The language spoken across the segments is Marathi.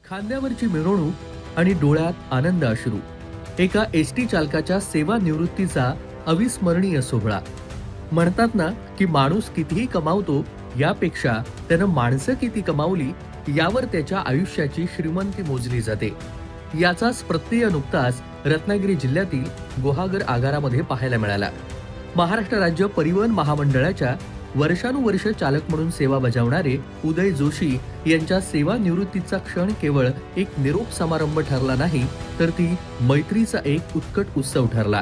खांद्यावरची मिरवणूक आणि डोळ्यात आनंद अश्रू. एका एसटी चालकाच्या सेवा निवृत्तीचा अविस्मरणीय सोहळा. म्हणतात ना की माणूस कितीही कमावतो यापेक्षा त्यानं माणसं किती कमावली यावर त्याच्या आयुष्याची श्रीमंती मोजली जाते. याचाच प्रत्यय नुकताच रत्नागिरी जिल्ह्यातील गुहागर आगारामध्ये पाहायला मिळाला. महाराष्ट्र राज्य परिवहन महामंडळाच्या वर्षानुवर्ष चालक म्हणून सेवा बजावणारे उदय जोशी यांच्या सेवा निवृत्तीचा क्षण केवळ एक निरोप समारंभ ठरला नाही, तर ती मैत्रीचा एक उत्कट उत्सव ठरला.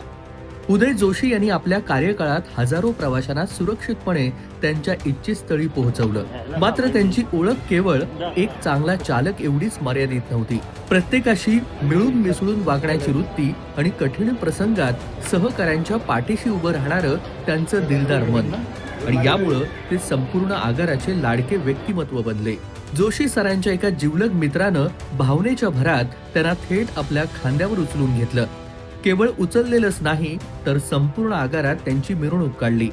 उदय जोशी यांनी आपल्या कार्यकाळात हजारो प्रवाशांना सुरक्षितपणे त्यांच्या इच्छितस्थळी पोहोचवलं. मात्र त्यांची ओळख केवळ एक चांगला चालक एवढीच मर्यादित नव्हती. प्रत्येकाशी मिळून मिसळून वागण्याची वृत्ती आणि कठीण प्रसंगात सहकाऱ्यांच्या पाठीशी उभं राहणारं त्यांचं दिलदार मन, आणि यामुळं ते संपूर्ण आगाराचे लाडके व्यक्तिमत्व बनले. जोशी सरांच्या एका जिवलग मित्रानं भावनेच्या भरात त्यांना थेट आपल्या खांद्यावर उचलून घेतलं. केवळ उचललेलंच नाही, तर संपूर्ण आगारात त्यांची मिरवणूक काढली.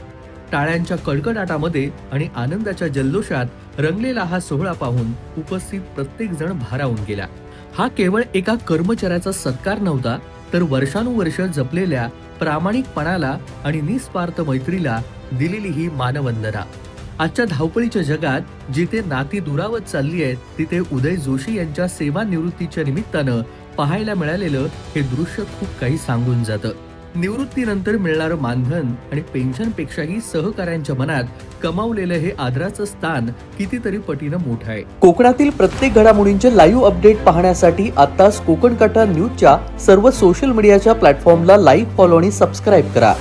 टाळ्यांच्या कडकडाटामध्ये आणि आनंदाच्या जल्लोषात रंगलेला हा सोहळा पाहून उपस्थित प्रत्येक जण भारावून गेला. हा केवळ एका कर्मचाऱ्याचा सत्कार नव्हता, तर वर्षानुवर्ष जपलेल्या प्रामाणिकपणाला आणि निस्वार्थ मैत्रीला दिलेली ही मानवंदना. आजच्या धावपळीच्या जगात जिथे नाती दुरावत चालली आहेत, तिथे उदय जोशी यांच्या सेवा निवृत्तीच्या निमित्तानं पाहायला मिळालेलं हे दृश्य खूप काही सांगून जातं. निवृत्तीनंतर मिळणारं मानधन आणि पेन्शनपेक्षाही सहकाऱ्यांच्या मनात कमावलेलं हे आदराचं स्थान कितीतरी पटीनं मोठं आहे. कोकणातील प्रत्येक घडामोडींचे लाईव्ह अपडेट पाहण्यासाठी आताच कोकण कटा न्यूजच्या सर्व सोशल मीडियाच्या प्लॅटफॉर्मला लाईक, फॉलो आणि सबस्क्राईब करा.